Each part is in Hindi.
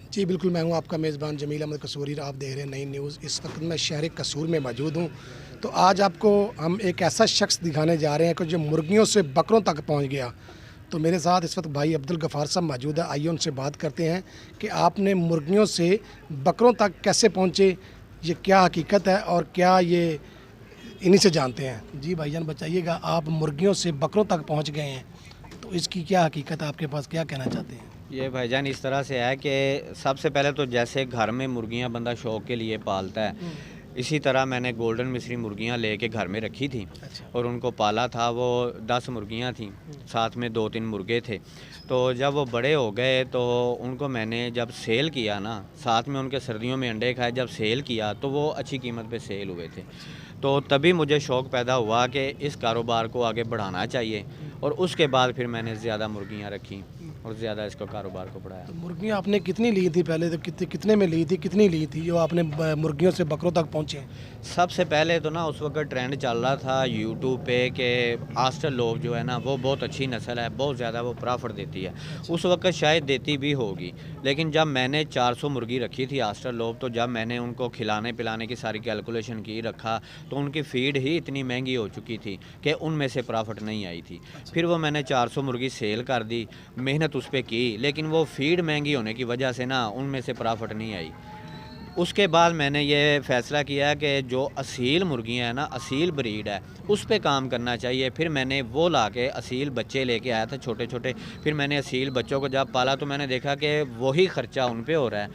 जी बिल्कुल, मैं हूँ आपका मेज़बान जमील अहमद कसूरी और आप देख रहे हैं नई न्यूज़। इस वक्त मैं शहर कसूर में मौजूद हूँ। तो आज आपको हम एक ऐसा शख्स दिखाने जा रहे हैं कि जो मुर्गियों से बकरों तक पहुँच गया। तो मेरे साथ इस वक्त भाई अब्दुल गफ़ार साहब मौजूद है। आइए उनसे बात करते हैं कि आपने मुर्गियों से बकरों तक कैसे पहुँचे, ये क्या हकीकत है और क्या ये इन्हीं से जानते हैं। जी भाईजान बताइएगा, आप मुर्गियों से बकरों तक पहुँच गए हैं, तो इसकी क्या हकीकत है, आपके पास क्या कहना चाहते हैं? ये भाईजान इस तरह से है कि सबसे पहले तो जैसे घर में मुर्गियां बंदा शौक के लिए पालता है, इसी तरह मैंने गोल्डन मिस्री मुर्गियां लेके घर में रखी थी अच्छा। और उनको पाला था। वो 10 मुर्गियां थीं, साथ में 2-3 मुर्गे थे। तो जब वो बड़े हो गए तो उनको मैंने जब सेल किया ना, साथ में उनके सर्दियों में अंडे खाए, जब सेल किया तो वो अच्छी कीमत पे सेल हुए थे। तो तभी मुझे शौक़ पैदा हुआ कि इस कारोबार को आगे बढ़ाना चाहिए और उसके बाद फिर मैंने ज़्यादा मुर्गियां रखी और ज़्यादा इसको कारोबार को बढ़ाया। तो मुर्गियाँ आपने कितनी ली थी पहले, तो कितने कितने में ली थी, कितनी ली थी जो आपने मुर्गियों से बकरों तक पहुँचे? सबसे पहले तो ना उस वक़्त ट्रेंड चल रहा था यूट्यूब पे कि आस्टर लोब जो है ना वो बहुत अच्छी नस्ल है, बहुत ज़्यादा वो प्रॉफिट देती है। उस वक़्त शायद देती भी होगी, लेकिन जब मैंने 400 मुर्गी रखी थी आस्टर लोब, तो जब मैंने उनको खिलाने-पिलाने की सारी कैलकुलेशन की रखा, तो उनकी फ़ीड ही इतनी महंगी हो चुकी थी कि उनमें से प्रॉफिट नहीं आई थी। फिर वो मैंने 400 मुर्गी सेल कर दी, मेहनत उस पे की, लेकिन वो फ़ीड महंगी होने की वजह से ना उनमें से प्रॉफिट नहीं आई। उसके बाद मैंने ये फ़ैसला किया कि जो असील मुर्गियाँ हैं ना, असील ब्रीड है, उस पे काम करना चाहिए। फिर मैंने वो लाके असील बच्चे लेके आया था छोटे-छोटे। फिर मैंने असील बच्चों को जब पाला तो मैंने देखा कि वही ख़र्चा उन पे हो रहा है,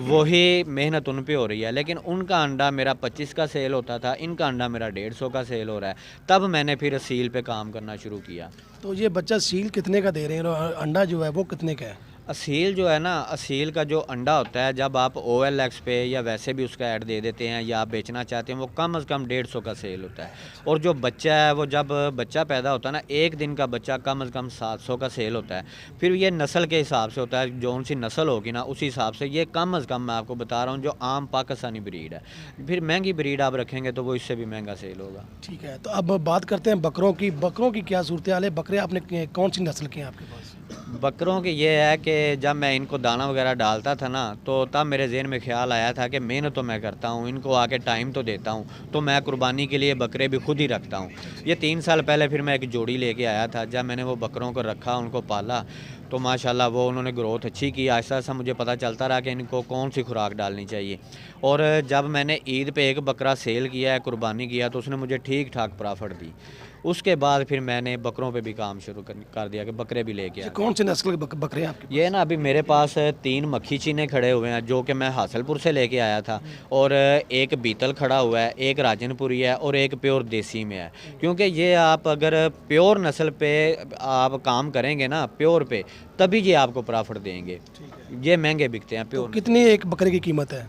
वही मेहनत उन पे हो रही है, लेकिन उनका अंडा मेरा 25 का सेल होता था, इनका अंडा मेरा 150 का सेल हो रहा है। तब मैंने फिर असील पे काम करना शुरू किया। तो ये बच्चा सील कितने का दे रहे हैं और अंडा जो है वो कितने का है? असील जो है ना, असील का जो अंडा होता है, जब आप OLX पे या वैसे भी उसका ऐड दे देते हैं या आप बेचना चाहते हैं, वो कम से कम 150 का सेल होता है। और जो बच्चा है, वो जब बच्चा पैदा होता है ना, 1 दिन का बच्चा कम से कम 700 का सेल होता है। फिर ये नस्ल के हिसाब से होता है, जौन सी नस्ल होगी ना उसी हिसाब से ये कम से कम, मैं आपको बता रहा हूँ, जो आम पाकिस्तानी ब्रीड है। फिर महंगी ब्रीड आप रखेंगे तो वो इससे भी महंगा सेल होगा। ठीक है, तो अब बात करते हैं बकरों की। बकरों की क्या सूरत हाल है? बकरे आपने कौन सी नस्ल के हैं आपके पास? बकरों की ये है कि जब मैं इनको दाना वगैरह डालता था ना, तो तब मेरे ज़हन में ख़्याल आया था कि मेहनत तो मैं करता हूँ, इनको आके टाइम तो देता हूँ, तो मैं कुर्बानी के लिए बकरे भी खुद ही रखता हूँ। ये 3 साल पहले फिर मैं एक जोड़ी लेके आया था। जब मैंने वो बकरों को रखा, उनको पाला, तो माशाल्लाह वो उन्होंने ग्रोथ अच्छी की। आहिस्ता-आहिस्ता मुझे पता चलता रहा कि इनको कौन-सी खुराक डालनी चाहिए। और जब मैंने ईद पे एक बकरा सेल किया है, कुर्बानी किया, तो उसने मुझे ठीक-ठाक प्रॉफ़िट दी। उसके बाद फिर मैंने बकरों पे भी काम शुरू कर दिया कि बकरे भी लेके ये आ। कौन सी नस्ल के बकरे हैं आपके ये पास? ना अभी मेरे पास 3 मक्खी चीने खड़े हुए हैं, जो कि मैं हासलपुर से लेके आया था, और एक बीतल खड़ा हुआ है, एक राजनपुरी है और एक प्योर देसी में है। क्योंकि ये आप अगर प्योर नस्ल पे आप काम करेंगे ना, प्योर पे, तभी ये आपको प्रॉफ़िट देंगे। ये महँगे बिकते हैं तो प्योर नस्ल। कितनी एक बकरे की कीमत है?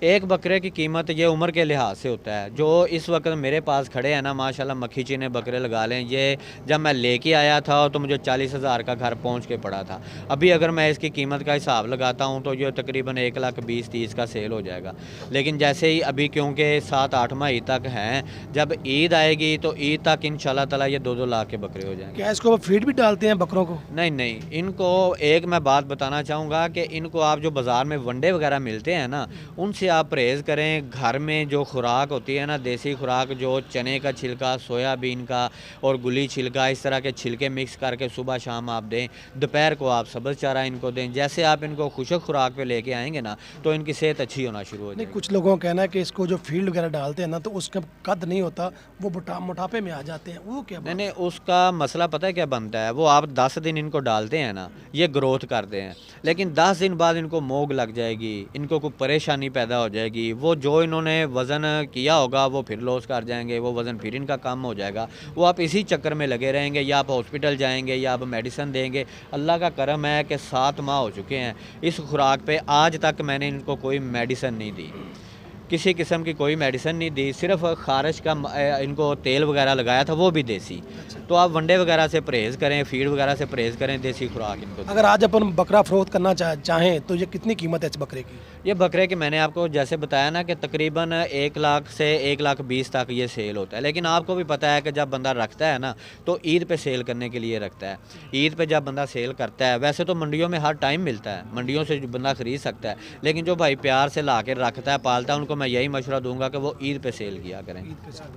एक बकरे की कीमत ये उम्र के लिहाज से होता है। जो इस वक्त मेरे पास खड़े हैं ना, माशाल्लाह मक्खी चीने बकरे लगा लें, ये जब मैं लेके आया था तो मुझे 40,000 का घर पहुंच के पड़ा था। अभी अगर मैं इसकी कीमत का हिसाब लगाता हूं तो ये तकरीबन 1,20,30 का सेल हो जाएगा। लेकिन जैसे ही अभी, क्योंकि 7-8 माह तक हैं, जब ईद आएगी तो ईद तक इंशाल्लाह ताला ये 2-2 लाख के बकरे हो जाएंगे। क्या इसको फीड भी डालते हैं बकरों को? नहीं, नहीं, इनको एक मैं बात बताना चाहूँगा कि इनको आप जो बाज़ार में वंडे वगैरह मिलते हैं ना, उनसे आप परहेज़ करें। घर में जो खुराक होती है ना, देसी खुराक, जो चने का छिलका, सोयाबीन का और गुली छिलका, इस तरह के छिलके मिक्स करके सुबह शाम आप दें। दोपहर को आप सब्ज़ चारा इनको दें। जैसे आप इनको खुशक खुराक पे लेके आएँगे ना, तो इनकी सेहत अच्छी होना शुरू हो नहीं, जाएगी। कुछ लोगों का कहना है कि इसको जो फील्ड वगैरह डालते हैं ना, तो उसका कद नहीं होता, वो मोटापे में आ जाते हैं, वो क्या नहीं, बात नहीं, है? उसका मसला पता है क्या बनता है? वो आप 10 दिन इनको डालते हैं ना, ये ग्रोथ करते हैं, लेकिन 10 दिन बाद इनको मोग लग जाएगी, इनको कोई परेशानी पैदा हो जाएगी। वो जो इन्होंने वज़न किया होगा वो फिर लॉस कर जाएँगे, वो वज़न फिर इनका कम हो जाएगा। वो आप इसी चक्कर में लगे रहेंगे, या आप हॉस्पिटल जाएँगे या आप मेडिसिन देंगे। अल्लाह का करम है कि 7 माह हो चुके हैं इस खुराक पे, आज तक मैंने इनको कोई मेडिसिन नहीं दी। किसी किस्म की कोई मेडिसिन नहीं दी, सिर्फ खारिश का इनको तेल वगैरह लगाया था, वो भी देसी। तो आप वनडे वगैरह से परहेज़ करें, फीड वगैरह से परहेज़ करें, देसी खुराक इनको दें। अगर आज अपन बकरा फरोख्त करना चाहें तो ये कितनी कीमत है इस बकरे की? ये बकरे की मैंने आपको जैसे बताया ना कि तकरीबन 1 लाख से 1,20,000 तक ये सेल होता है। लेकिन आपको भी पता है कि जब बंदा रखता है ना तो ईद पे सेल करने के लिए रखता है। ईद पे जब बंदा सेल करता है, वैसे तो मंडियों में हर टाइम मिलता है, मंडियों से जो बंदा ख़रीद सकता है, लेकिन जो भाई प्यार से ला के रखता है, पालता है, उनको मैं यही मशवरा दूंगा कि वो ईद पे सेल किया करें।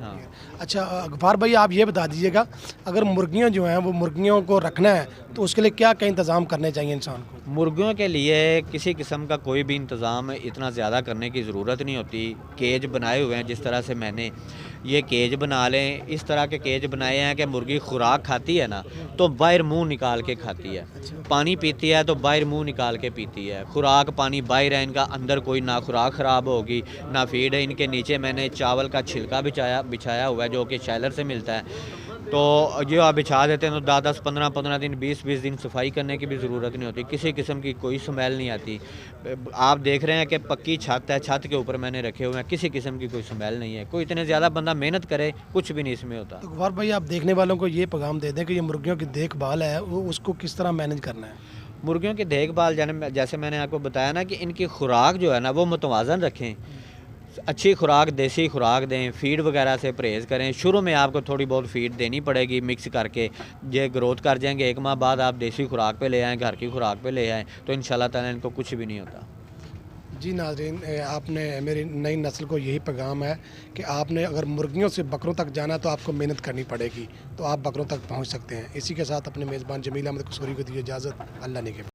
हाँ। अच्छा गफ़ार भाई, आप ये बता दीजिएगा, अगर मुर्गियाँ जो हैं वो मुर्गियों को रखना है तो उसके लिए क्या क्या इंतज़ाम करने चाहिए इंसान को? मुर्गियों के लिए किसी किस्म का कोई भी इंतज़ाम इतना ज़्यादा करने की ज़रूरत नहीं होती। केज बनाए हुए हैं, जिस तरह से मैंने ये केज बना लें, इस तरह के केज बनाए हैं कि मुर्गी खुराक खाती है ना तो बाहर मुंह निकाल के खाती है, पानी पीती है तो बाहर मुंह निकाल के पीती है। खुराक पानी बाहर है इनका, अंदर कोई ना खुराक ख़राब होगी ना फीड है। इनके नीचे मैंने चावल का छिलका बिछाया हुआ है जो कि शैलर से मिलता है। तो जो आप बिछा देते हैं तो 10-10, 15-15 दिन, 20-20 दिन सफाई करने की भी ज़रूरत नहीं होती, किसी किस्म की कोई स्मेल नहीं आती। आप देख रहे हैं कि पक्की छत है, छत के ऊपर मैंने रखे हुए हैं, किसी किस्म की कोई स्मेल नहीं है। कोई इतने ज़्यादा बंदा मेहनत करे कुछ भी नहीं इसमें होता। तो गफ़ार भाई, आप देखने वालों को ये पैगाम दे दें कि ये मुर्गियों की देखभाल है वो उसको किस तरह मैनेज करना है? मुर्गियों की देखभाल जैसे मैंने आपको बताया ना कि इनकी खुराक जो है ना वो मुतवाज़न रखें, अच्छी खुराक, देसी खुराक दें, फीड वगैरह से परहेज़ करें। शुरू में आपको थोड़ी बहुत फीड देनी पड़ेगी मिक्स करके, ये ग्रोथ कर जाएंगे, 1 माह बाद आप देसी खुराक पे ले आएँ, घर की खुराक पे ले आएँ तो इंशाल्लाह ताला इनको कुछ भी नहीं होता। जी नाज़रीन, आपने मेरी नई नस्ल को यही पैगाम है कि आपने अगर मुर्गियों से बकरों तक जाना है तो आपको मेहनत करनी पड़ेगी, तो आप बकरों तक पहुंच सकते हैं। इसी के साथ अपने मेज़बान जमील अहमद कसूरी को दीजिए इजाज़त। अल्लाह ने के